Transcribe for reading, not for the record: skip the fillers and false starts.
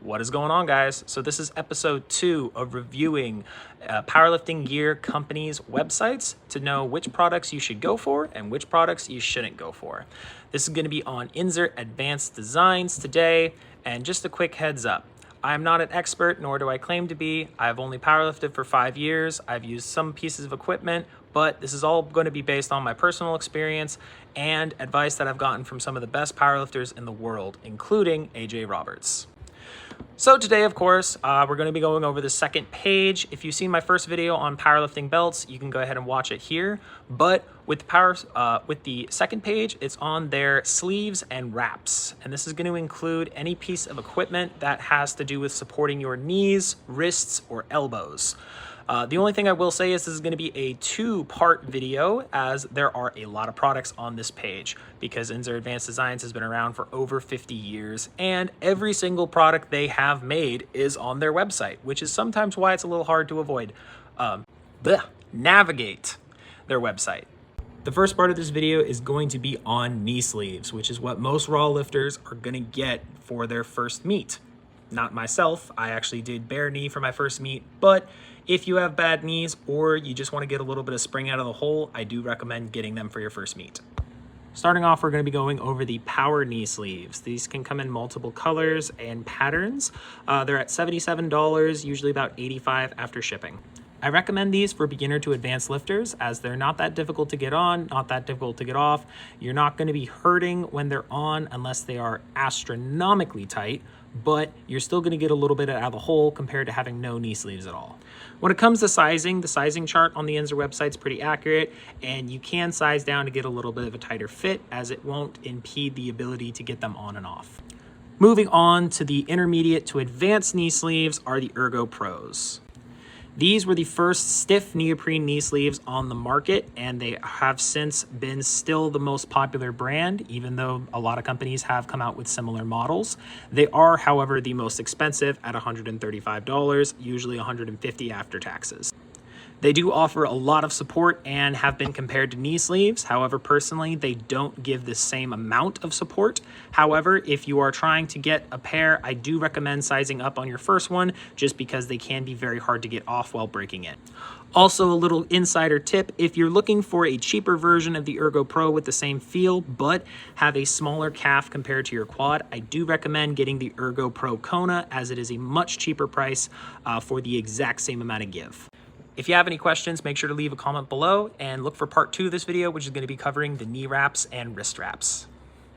What is going on, guys? So this is episode 2 of reviewing powerlifting gear companies' websites to know which products you should go for and which products you shouldn't go for. This is going to be on Inzer Advanced Designs today, and just a quick heads up. I'm not an expert, nor do I claim to be. I've only powerlifted for 5 years. I've used some pieces of equipment, but this is all going to be based on my personal experience and advice that I've gotten from some of the best powerlifters in the world, including AJ Roberts. So today, of course, we're going to be going over the second page. If you've seen my first video on powerlifting belts, you can go ahead and watch it here. But with the second page, it's on their sleeves and wraps. And this is going to include any piece of equipment that has to do with supporting your knees, wrists, or elbows. The only thing I will say is this is going to be a 2-part video, as there are a lot of products on this page because Inzer Advanced Designs has been around for over 50 years and every single product they have made is on their website, which is sometimes why it's a little hard to navigate their website. The first part of this video is going to be on knee sleeves, which is what most raw lifters are going to get for their first meet. Not myself, I actually did bare knee for my first meet, but if you have bad knees or you just want to get a little bit of spring out of the hole, I do recommend getting them for your first meet. Starting off, we're going to be going over the power knee sleeves. These can come in multiple colors and patterns. They're at $77, usually about $85 after shipping. I recommend these for beginner to advanced lifters as they're not that difficult to get on, not that difficult to get off. You're not going to be hurting when they're on unless they are astronomically tight, but you're still going to get a little bit out of the hole compared to having no knee sleeves at all. When it comes to sizing, the sizing chart on the Inzer website is pretty accurate, and you can size down to get a little bit of a tighter fit as it won't impede the ability to get them on and off. Moving on to the intermediate to advanced knee sleeves are the Ergo Pros. These were the first stiff neoprene knee sleeves on the market, and they have since been still the most popular brand, even though a lot of companies have come out with similar models. They are, however, the most expensive at $135, usually $150 after taxes. They do offer a lot of support and have been compared to knee sleeves. However, personally, they don't give the same amount of support. However, if you are trying to get a pair, I do recommend sizing up on your first one just because they can be very hard to get off while breaking it. Also, a little insider tip, if you're looking for a cheaper version of the Ergo Pro with the same feel but have a smaller calf compared to your quad, I do recommend getting the Ergo Pro Kona as it is a much cheaper price for the exact same amount of give. If you have any questions, make sure to leave a comment below and look for part 2 of this video, which is going to be covering the knee wraps and wrist wraps.